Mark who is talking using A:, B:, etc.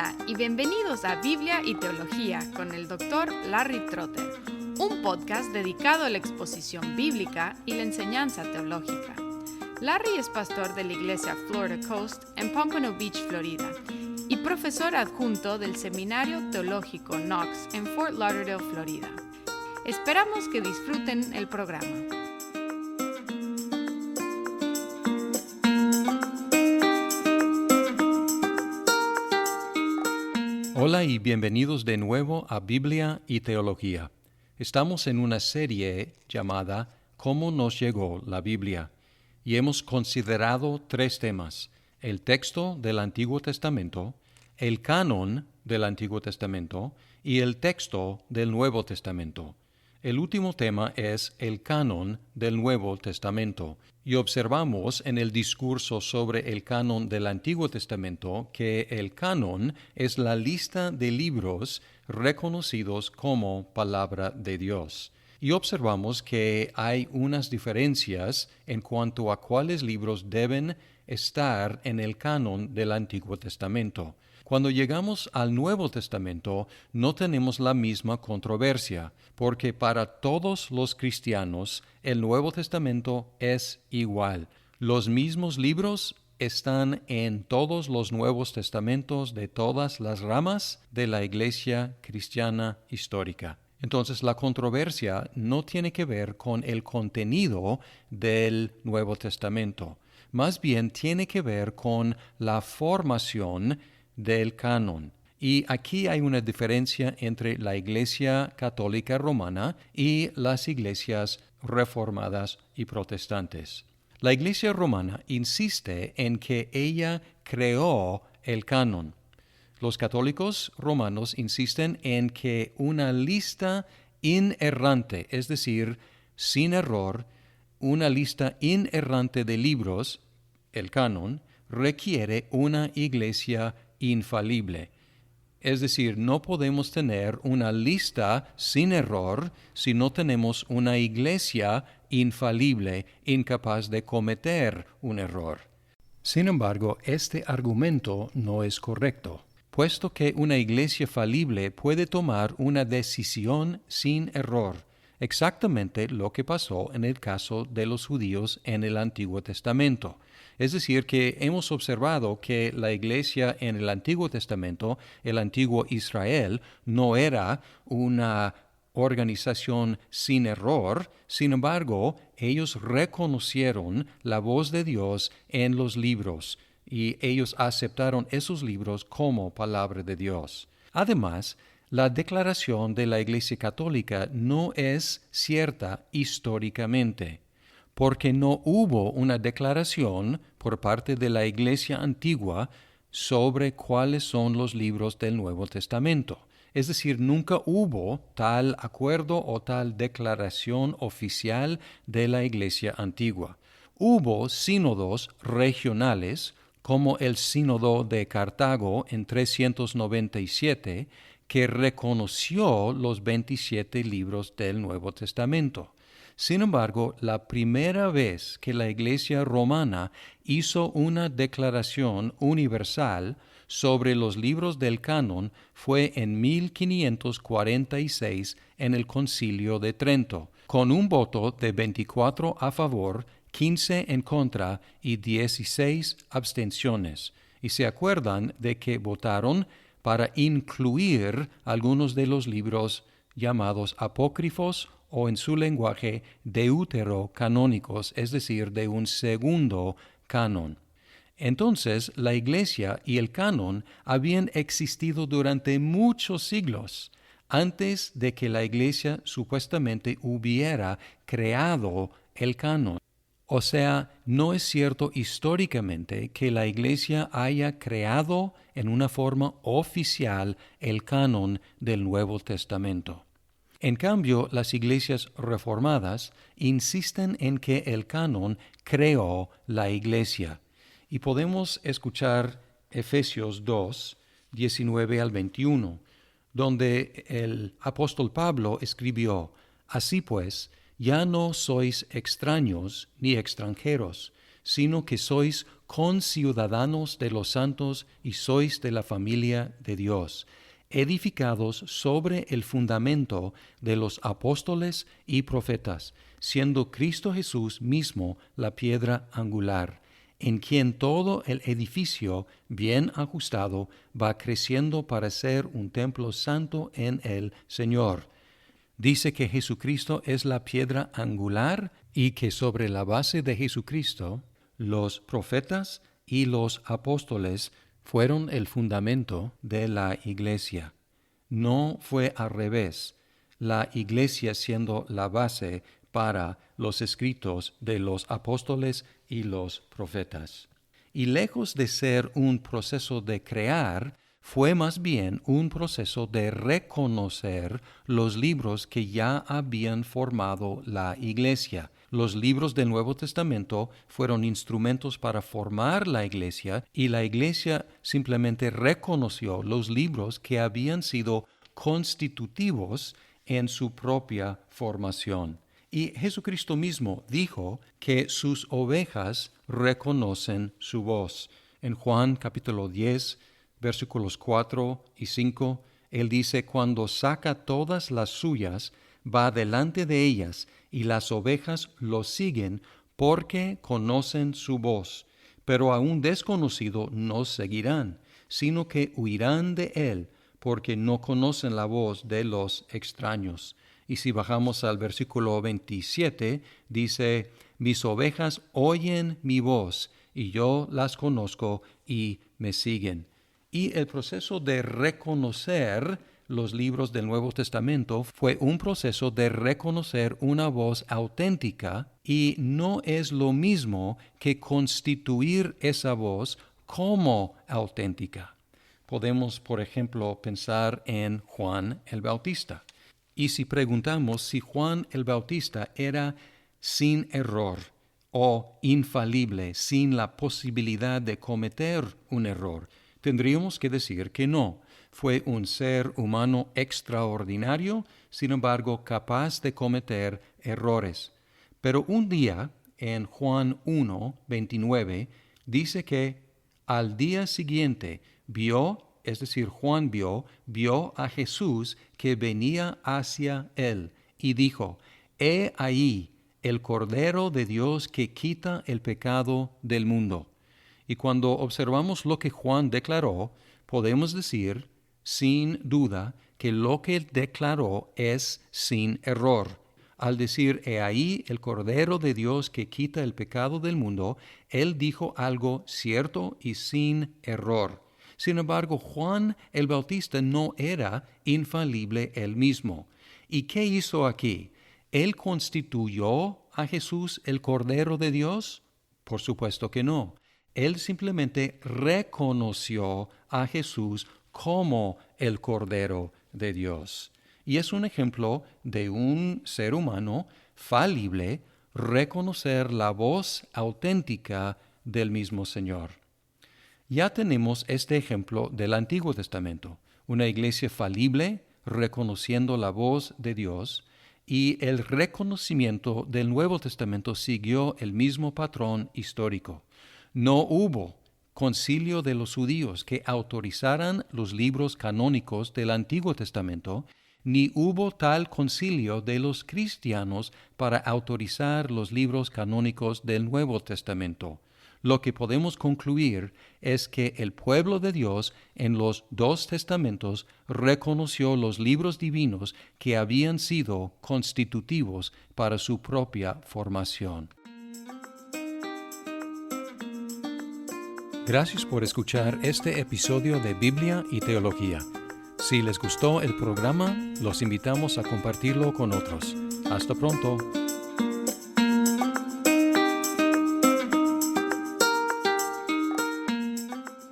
A: Hola y bienvenidos a Biblia y Teología con el Dr. Larry Trotter, un podcast dedicado a la exposición bíblica y la enseñanza teológica. Larry es pastor de la iglesia Florida Coast en Pompano Beach, Florida, y profesor adjunto del Seminario Teológico Knox en Fort Lauderdale, Florida. Esperamos que disfruten el programa.
B: Hola y bienvenidos de nuevo a Biblia y Teología. Estamos en una serie llamada ¿Cómo nos llegó la Biblia? Y hemos considerado tres temas: el texto del Antiguo Testamento, el canon del Antiguo Testamento y el texto del Nuevo Testamento. El último tema es el canon del Nuevo Testamento, y observamos en el discurso sobre el canon del Antiguo Testamento que el canon es la lista de libros reconocidos como palabra de Dios. Y observamos que hay unas diferencias en cuanto a cuáles libros deben estar en el canon del Antiguo Testamento. Cuando llegamos al Nuevo Testamento, no tenemos la misma controversia, porque para todos los cristianos el Nuevo Testamento es igual. Los mismos libros están en todos los Nuevos Testamentos de todas las ramas de la Iglesia cristiana histórica. Entonces, la controversia no tiene que ver con el contenido del Nuevo Testamento, más bien tiene que ver con la formación del canon. Y aquí hay una diferencia entre la Iglesia Católica Romana y las iglesias reformadas y protestantes. La Iglesia Romana insiste en que ella creó el canon. Los católicos romanos insisten en que una lista inerrante, es decir, sin error, una lista inerrante de libros, el canon, requiere una iglesia infalible. Es decir, no podemos tener una lista sin error si no tenemos una iglesia infalible, incapaz de cometer un error. Sin embargo, este argumento no es correcto, puesto que una iglesia falible puede tomar una decisión sin error, exactamente lo que pasó en el caso de los judíos en el Antiguo Testamento. Es decir, que hemos observado que la iglesia en el Antiguo Testamento, el antiguo Israel, no era una organización sin error. Sin embargo, ellos reconocieron la voz de Dios en los libros y ellos aceptaron esos libros como palabra de Dios. Además, la declaración de la Iglesia Católica no es cierta históricamente, porque no hubo una declaración por parte de la Iglesia antigua sobre cuáles son los libros del Nuevo Testamento. Es decir, nunca hubo tal acuerdo o tal declaración oficial de la Iglesia antigua. Hubo sínodos regionales, como el Sínodo de Cartago en 397, que reconoció los 27 libros del Nuevo Testamento. Sin embargo, la primera vez que la Iglesia romana hizo una declaración universal sobre los libros del canon fue en 1546 en el Concilio de Trento, con un voto de 24 a favor, 15 en contra y 16 abstenciones. Y se acuerdan de que votaron para incluir algunos de los libros llamados apócrifos o en su lenguaje deuterocanónicos, es decir, de un segundo canon. Entonces, la Iglesia y el canon habían existido durante muchos siglos, antes de que la Iglesia supuestamente hubiera creado el canon. O sea, no es cierto históricamente que la Iglesia haya creado en una forma oficial el canon del Nuevo Testamento. En cambio, las iglesias reformadas insisten en que el canon creó la Iglesia. Y podemos escuchar Efesios 2, 19 al 21, donde el apóstol Pablo escribió: Así pues, ya no sois extraños ni extranjeros, sino que sois conciudadanos de los santos y sois de la familia de Dios, edificados sobre el fundamento de los apóstoles y profetas, siendo Cristo Jesús mismo la piedra angular, en quien todo el edificio bien ajustado va creciendo para ser un templo santo en el Señor. Dice que Jesucristo es la piedra angular y que sobre la base de Jesucristo, los profetas y los apóstoles fueron el fundamento de la iglesia. No fue al revés, la iglesia siendo la base para los escritos de los apóstoles y los profetas. Y lejos de ser un proceso de crear, fue más bien un proceso de reconocer los libros que ya habían formado la iglesia. Los libros del Nuevo Testamento fueron instrumentos para formar la iglesia y la iglesia simplemente reconoció los libros que habían sido constitutivos en su propia formación. Y Jesucristo mismo dijo que sus ovejas reconocen su voz. En Juan capítulo 10, versículos 4 y 5, Él dice, cuando saca todas las suyas, va delante de ellas, y las ovejas lo siguen porque conocen su voz. Pero a un desconocido no seguirán, sino que huirán de él, porque no conocen la voz de los extraños. Y si bajamos al versículo 27, dice, mis ovejas oyen mi voz, y yo las conozco y me siguen. Y el proceso de reconocer los libros del Nuevo Testamento fue un proceso de reconocer una voz auténtica y no es lo mismo que constituir esa voz como auténtica. Podemos, por ejemplo, pensar en Juan el Bautista. Y si preguntamos si Juan el Bautista era sin error o infalible, sin la posibilidad de cometer un error, tendríamos que decir que no. Fue un ser humano extraordinario, sin embargo, capaz de cometer errores. Pero un día, en Juan 1, 29, dice que al día siguiente Juan vio a Jesús que venía hacia él y dijo, he ahí el Cordero de Dios que quita el pecado del mundo. Y cuando observamos lo que Juan declaró, podemos decir, sin duda, que lo que él declaró es sin error. Al decir, he ahí el Cordero de Dios que quita el pecado del mundo, él dijo algo cierto y sin error. Sin embargo, Juan el Bautista no era infalible él mismo. ¿Y qué hizo aquí? ¿Él constituyó a Jesús el Cordero de Dios? Por supuesto que no. Él simplemente reconoció a Jesús como el Cordero de Dios. Y es un ejemplo de un ser humano falible reconocer la voz auténtica del mismo Señor. Ya tenemos este ejemplo del Antiguo Testamento, una iglesia falible reconociendo la voz de Dios, y el reconocimiento del Nuevo Testamento siguió el mismo patrón histórico. No hubo concilio de los judíos que autorizaran los libros canónicos del Antiguo Testamento, ni hubo tal concilio de los cristianos para autorizar los libros canónicos del Nuevo Testamento. Lo que podemos concluir es que el pueblo de Dios en los dos testamentos reconoció los libros divinos que habían sido constitutivos para su propia formación. Gracias por escuchar este episodio de Biblia y Teología. Si les gustó el programa, los invitamos a compartirlo con otros. Hasta pronto.